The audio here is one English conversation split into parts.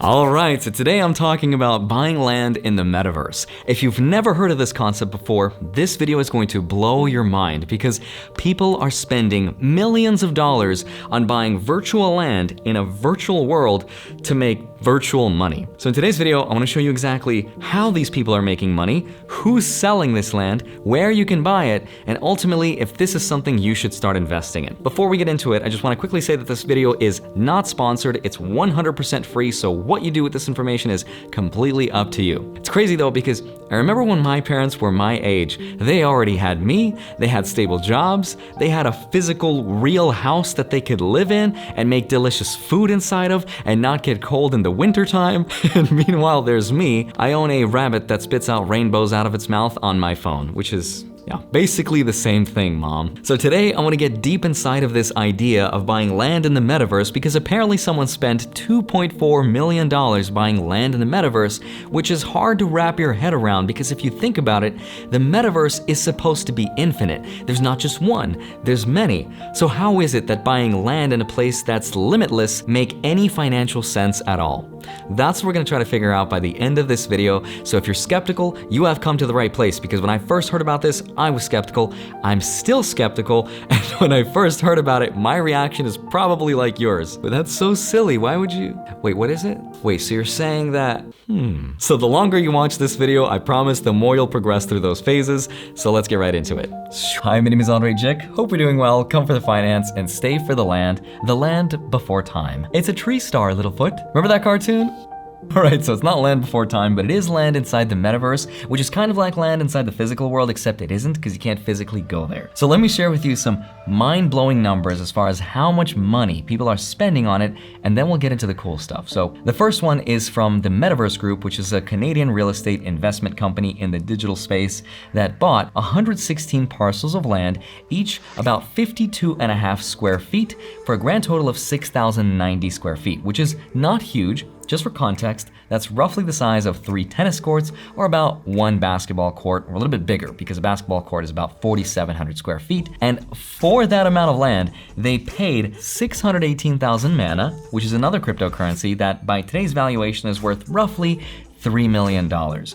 Alright, so today I'm talking about buying land in the metaverse. If you've never heard of this concept before, this video is going to blow your mind because people are spending millions of dollars on buying virtual land in a virtual world to make virtual money. So in today's video, I want to show you exactly how these people are making money, who's selling this land, where you can buy it, and ultimately if this is something you should start investing in. Before we get into it, I just want to quickly say that this video is not sponsored. It's 100% free, so what you do with this information is completely up to you. It's crazy though, because I remember when my parents were my age, they already had me, they had stable jobs, they had a physical, real house that they could live in and make delicious food inside of and not get cold in the wintertime. And meanwhile, there's me. I own a rabbit that spits out rainbows out of its mouth on my phone, which is basically the same thing, Mom. So today I want to get deep inside of this idea of buying land in the metaverse because apparently someone spent $2.4 million buying land in the metaverse, which is hard to wrap your head around because if you think about it, the metaverse is supposed to be infinite. There's not just one, there's many. So how is it that buying land in a place that's limitless make any financial sense at all? That's what we're going to try to figure out by the end of this video. So if you're skeptical, you have come to the right place because when I first heard about this, I was skeptical. I'm still skeptical. And when I first heard about it, my reaction is probably like yours. But that's so silly. Why would you? Wait, what is it? Wait, so you're saying that? So the longer you watch this video, I promise the more you'll progress through those phases. So let's get right into it. Hi, my name is Andre Jick. Hope you're doing well. Come for the finance and stay for the land before time. It's a tree star, Littlefoot. Remember that cartoon? Alright, so it's not Land Before Time, but it is land inside the metaverse, which is kind of like land inside the physical world, except it isn't because you can't physically go there. So let me share with you some mind-blowing numbers as far as how much money people are spending on it, and then we'll get into the cool stuff. So the first one is from the Metaverse Group, which is a Canadian real estate investment company in the digital space that bought 116 parcels of land, each about 52.5 square feet, for a grand total of 6,090 square feet, which is not huge. Just for context, that's roughly the size of 3 tennis courts or about 1 basketball court, or a little bit bigger because a basketball court is about 4,700 square feet. And for that amount of land, they paid 618,000 mana, which is another cryptocurrency that by today's valuation is worth roughly $3 million.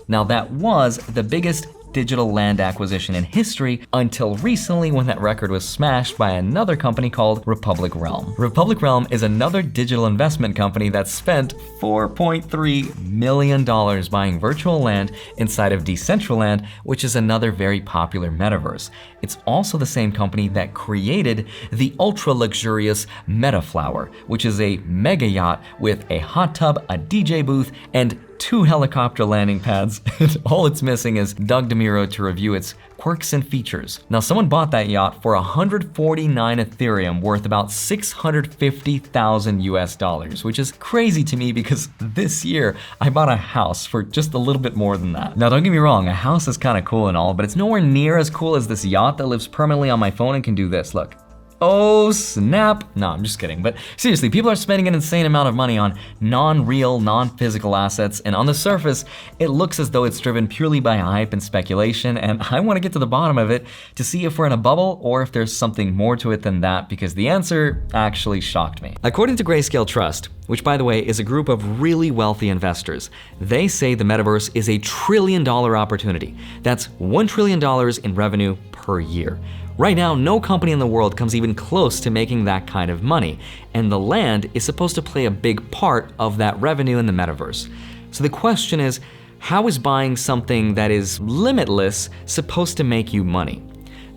Now that was the biggest digital land acquisition in history until recently when that record was smashed by another company called Republic Realm. Republic Realm is another digital investment company that spent $4.3 million buying virtual land inside of Decentraland, which is another very popular metaverse. It's also the same company that created the ultra luxurious Metaflower, which is a mega yacht with a hot tub, a DJ booth, and 2 helicopter landing pads, and all it's missing is Doug DeMuro to review its quirks and features. Now, someone bought that yacht for 149 Ethereum, worth about 650,000 US dollars, which is crazy to me because this year I bought a house for just a little bit more than that. Now, don't get me wrong, a house is kind of cool and all, but it's nowhere near as cool as this yacht that lives permanently on my phone and can do this, look. Oh snap. No, I'm just kidding. But seriously, people are spending an insane amount of money on non-real, non-physical assets, and on the surface, it looks as though it's driven purely by hype and speculation, and I want to get to the bottom of it to see if we're in a bubble or if there's something more to it than that, because the answer actually shocked me. According to Grayscale Trust, which by the way is a group of really wealthy investors, they say the metaverse is a $1 trillion opportunity. That's $1 trillion in revenue per year. Right now, no company in the world comes even close to making that kind of money, and the land is supposed to play a big part of that revenue in the metaverse. So the question is, how is buying something that is limitless supposed to make you money?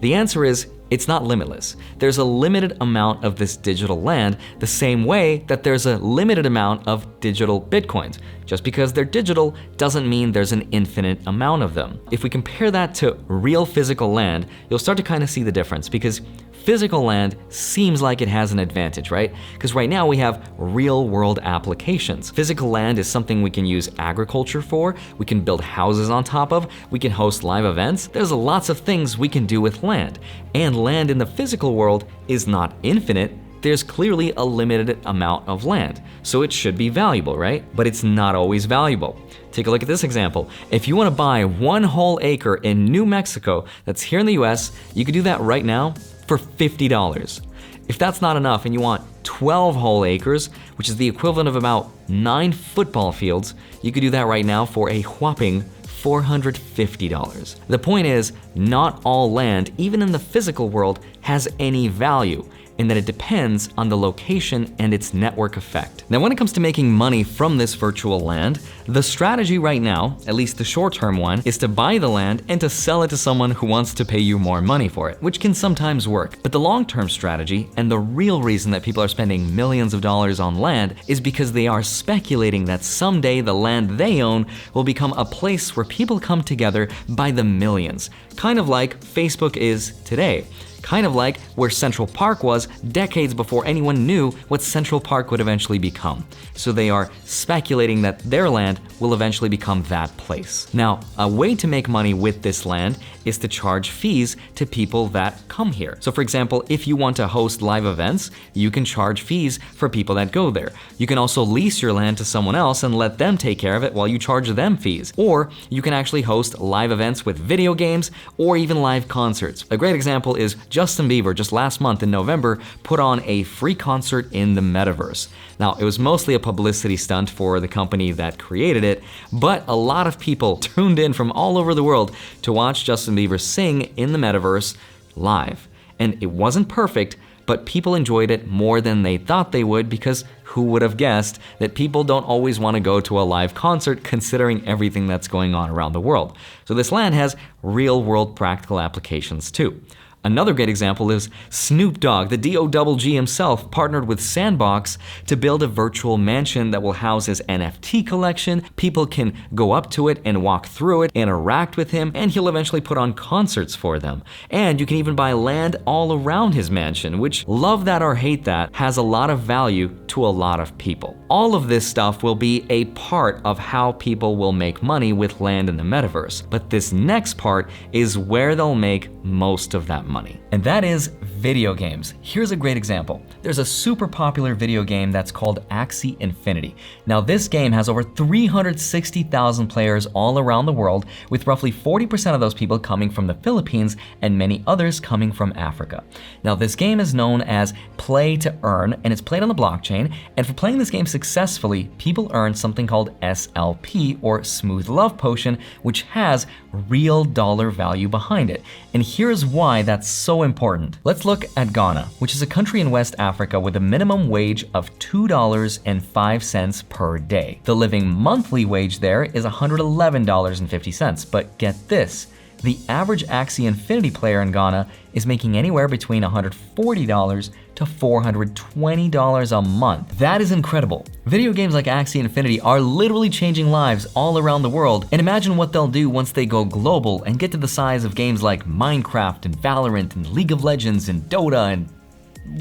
The answer is, it's not limitless. There's a limited amount of this digital land, the same way that there's a limited amount of digital bitcoins. Just because they're digital doesn't mean there's an infinite amount of them. If we compare that to real physical land, you'll start to kind of see the difference because physical land seems like it has an advantage, right? Because right now we have real world applications. Physical land is something we can use agriculture for, we can build houses on top of, we can host live events. There's lots of things we can do with land. And land in the physical world is not infinite. There's clearly a limited amount of land, so it should be valuable, right? But it's not always valuable. Take a look at this example. If you want to buy 1 whole acre in New Mexico that's here in the US, you could do that right now for $50. If that's not enough and you want 12 whole acres, which is the equivalent of about 9 football fields, you could do that right now for a whopping $450. The point is, not all land, even in the physical world, has any value, in that it depends on the location and its network effect. Now, when it comes to making money from this virtual land, the strategy right now, at least the short-term one, is to buy the land and to sell it to someone who wants to pay you more money for it, which can sometimes work. But the long-term strategy, and the real reason that people are spending millions of dollars on land, is because they are speculating that someday the land they own will become a place where people come together by the millions, kind of like Facebook is today. Kind of like where Central Park was decades before anyone knew what Central Park would eventually become. So they are speculating that their land will eventually become that place. Now, a way to make money with this land is to charge fees to people that come here. So for example, if you want to host live events, you can charge fees for people that go there. You can also lease your land to someone else and let them take care of it while you charge them fees. Or you can actually host live events with video games or even live concerts. A great example is Justin Bieber, just last month in November, put on a free concert in the Metaverse. Now, it was mostly a publicity stunt for the company that created it, but a lot of people tuned in from all over the world to watch Justin Bieber sing in the Metaverse live. And it wasn't perfect, but people enjoyed it more than they thought they would, because who would have guessed that people don't always want to go to a live concert considering everything that's going on around the world. So this land has real-world practical applications too. Another great example is Snoop Dogg, the D-O-double-G himself, partnered with Sandbox to build a virtual mansion that will house his NFT collection. People can go up to it and walk through it, interact with him, and he'll eventually put on concerts for them. And you can even buy land all around his mansion, which, love that or hate that, has a lot of value to a lot of people. All of this stuff will be a part of how people will make money with land in the metaverse. But this next part is where they'll make most of that money. And that is video games. Here's a great example. There's a super popular video game that's called Axie Infinity. Now this game has over 360,000 players all around the world, with roughly 40% of those people coming from the Philippines and many others coming from Africa. Now this game is known as play to earn, and it's played on the blockchain, and for playing this game successfully, people earn something called SLP, or Smooth Love Potion, which has real dollar value behind it. And here's why that's so important. Let's look at Ghana, which is a country in West Africa with a minimum wage of $2.05 per day. The living monthly wage there is $111.50, but get this, the average Axie Infinity player in Ghana is making anywhere between $140 to $420 a month. That is incredible. Video games like Axie Infinity are literally changing lives all around the world, and imagine what they'll do once they go global and get to the size of games like Minecraft and Valorant and League of Legends and Dota and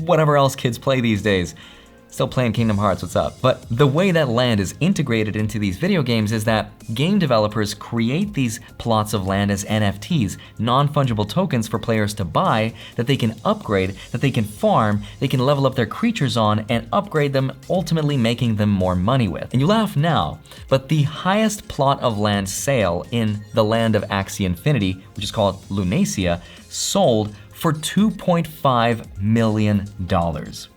whatever else kids play these days. Still playing Kingdom Hearts, what's up? But the way that land is integrated into these video games is that game developers create these plots of land as NFTs, non-fungible tokens for players to buy that they can upgrade, that they can farm, they can level up their creatures on and upgrade them, ultimately making them more money with. And you laugh now, but the highest plot of land sale in the land of Axie Infinity, which is called Lunacia, sold for $2.5 million.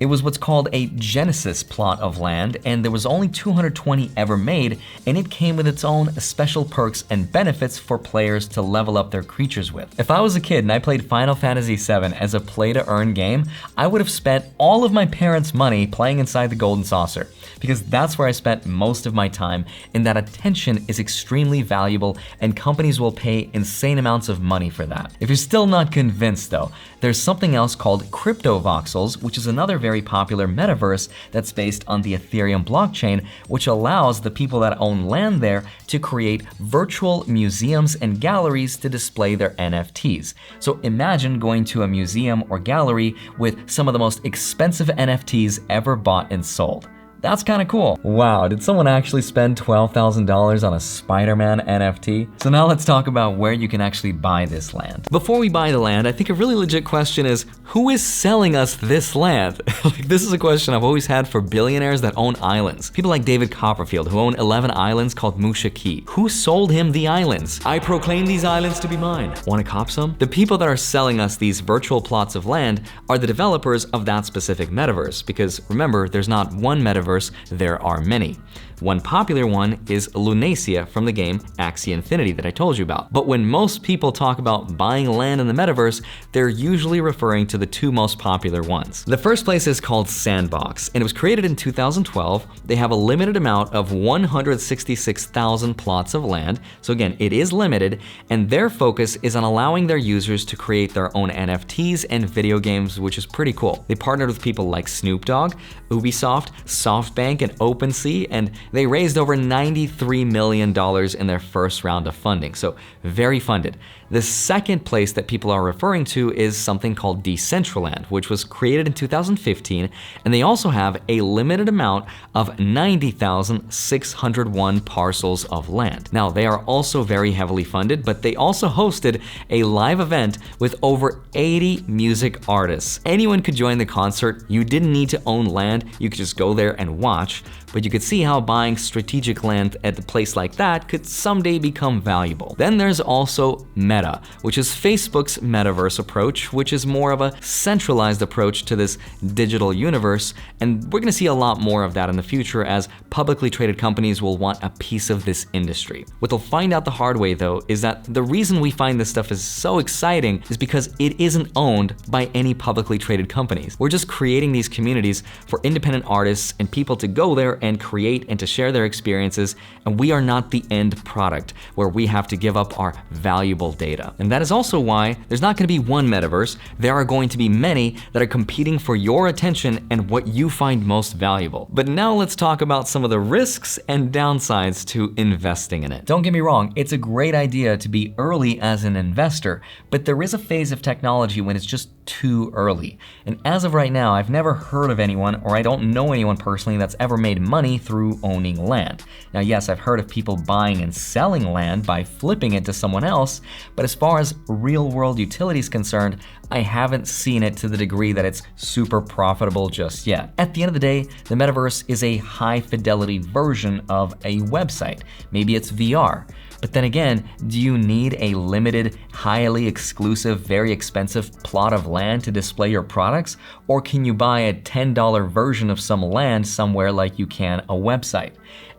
It was what's called a Genesis plot of land, and there was only 220 ever made, and it came with its own special perks and benefits for players to level up their creatures with. If I was a kid and I played Final Fantasy VII as a play-to-earn game, I would have spent all of my parents' money playing inside the Golden Saucer, because that's where I spent most of my time, and that attention is extremely valuable, and companies will pay insane amounts of money for that. If you're still not convinced though, there's something else called crypto voxels, which is another very popular metaverse that's based on the Ethereum blockchain, which allows the people that own land there to create virtual museums and galleries to display their NFTs. So imagine going to a museum or gallery with some of the most expensive NFTs ever bought and sold. That's kind of cool. Wow, did someone actually spend $12,000 on a Spider-Man NFT? So now let's talk about where you can actually buy this land. Before we buy the land, I think a really legit question is, who is selling us this land? Like, this is a question I've always had for billionaires that own islands. People like David Copperfield, who own 11 islands called Musha Key. Who sold him the islands? I proclaim these islands to be mine. Want to cop some? The people that are selling us these virtual plots of land are the developers of that specific metaverse, because remember, there's not one metaverse, there are many. One popular one is Lunacia from the game Axie Infinity that I told you about. But when most people talk about buying land in the metaverse, they're usually referring to the two most popular ones. The first place is called Sandbox, and it was created in 2012. They have a limited amount of 166,000 plots of land. So again, it is limited, and their focus is on allowing their users to create their own NFTs and video games, which is pretty cool. They partnered with people like Snoop Dogg, Ubisoft, SoftBank, and OpenSea, and they raised over $93 million in their first round of funding, so very funded. The second place that people are referring to is something called Decentraland, which was created in 2015, and they also have a limited amount of 90,601 parcels of land. Now, they are also very heavily funded, but they also hosted a live event with over 80 music artists. Anyone could join the concert. You didn't need to own land, you could just go there and watch, but you could see how buying strategic land at a place like that could someday become valuable. Then there's also Meta, which is Facebook's metaverse approach, which is more of a centralized approach to this digital universe, and we're gonna see a lot more of that in the future as publicly traded companies will want a piece of this industry. What they'll find out the hard way though is that the reason we find this stuff is so exciting is because it isn't owned by any publicly traded companies. We're just creating these communities for independent artists and people to go there and create and to share their experiences, and we are not the end product where we have to give up our valuable data. And that is also why there's not going to be one metaverse. There are going to be many that are competing for your attention and what you find most valuable. But now let's talk about some of the risks and downsides to investing in it. Don't get me wrong, it's a great idea to be early as an investor, but there is a phase of technology when it's just too early. And as of right now, I've never heard of anyone, or I don't know anyone personally that's ever made money through owning land. Now, yes, I've heard of people buying and selling land by flipping it to someone else, but as far as real world utility is concerned, I haven't seen it to the degree that it's super profitable just yet. At the end of the day, the metaverse is a high fidelity version of a website. Maybe it's VR. But then again, do you need a limited, highly exclusive, very expensive plot of land to display your products? Or can you buy a $10 version of some land somewhere like you can a website?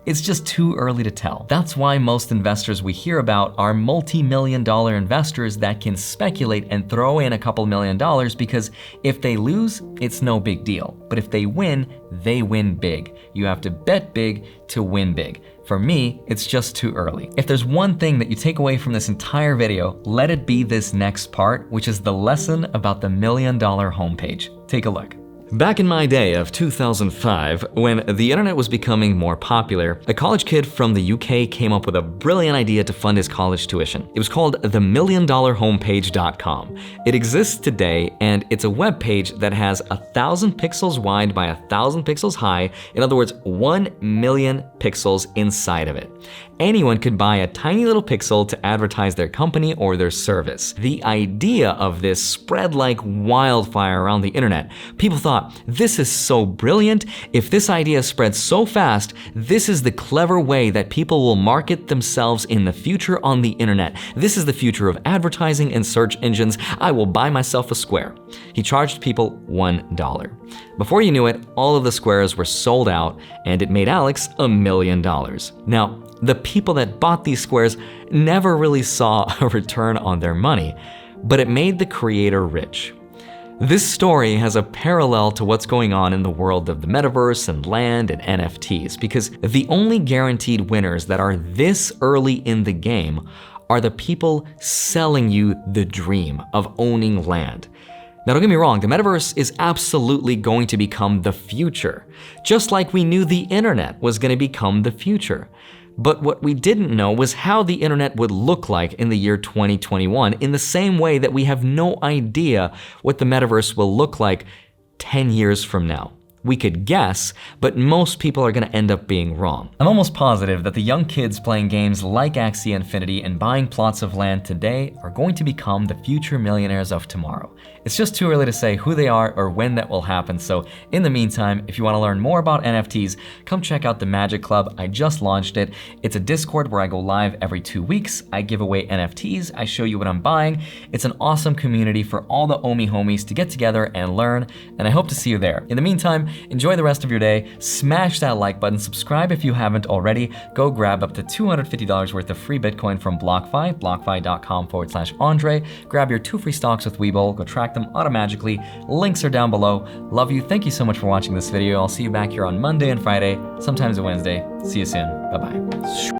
It's just too early to tell. That's why most investors we hear about are multi-million-dollar investors that can speculate and throw in a couple $1,000,000 because if they lose, it's no big deal. But if they win big. You have to bet big to win big. For me, it's just too early. If there's one thing that you take away from this entire video, let it be this next part, which is the lesson about the $1 million homepage. Take a look. Back in my day of 2005, when the internet was becoming more popular, a college kid from the UK came up with a brilliant idea to fund his college tuition. It was called the $1,000,000homepage.com. It exists today, and it's a web page that has 1,000 pixels wide by 1,000 pixels high. In other words, 1 million pixels inside of it. Anyone could buy a tiny little pixel to advertise their company or their service. The idea of this spread like wildfire around the internet. People thought, this is so brilliant. If this idea spreads so fast, this is the clever way that people will market themselves in the future on the internet. This is the future of advertising and search engines. I will buy myself a square. He charged people $1. Before you knew it, all of the squares were sold out, and it made Alex $1 million. Now, the people that bought these squares never really saw a return on their money, but it made the creator rich. This story has a parallel to what's going on in the world of the metaverse and land and NFTs, because the only guaranteed winners that are this early in the game are the people selling you the dream of owning land. Now, don't get me wrong, the metaverse is absolutely going to become the future, just like we knew the internet was going to become the future. But what we didn't know was how the internet would look like in the year 2021, in the same way that we have no idea what the metaverse will look like 10 years from now. we could guess, but most people are gonna end up being wrong. I'm almost positive that the young kids playing games like Axie Infinity and buying plots of land today are going to become the future millionaires of tomorrow. It's just too early to say who they are or when that will happen, so in the meantime, if you want to learn more about NFTs, come check out the Magic Club. I just launched it. It's a Discord where I go live every 2 weeks. I give away NFTs, I show you what I'm buying. It's an awesome community for all the Omi homies to get together and learn, and I hope to see you there. In the meantime, enjoy the rest of your day, smash that like button, subscribe if you haven't already, go grab up to $250 worth of free Bitcoin from BlockFi, blockfi.com/Andre, grab your 2 free stocks with Webull, go track them automatically, links are down below. Love you, thank you so much for watching this video. I'll see you back here on Monday and Friday, sometimes a Wednesday. See you soon, bye-bye.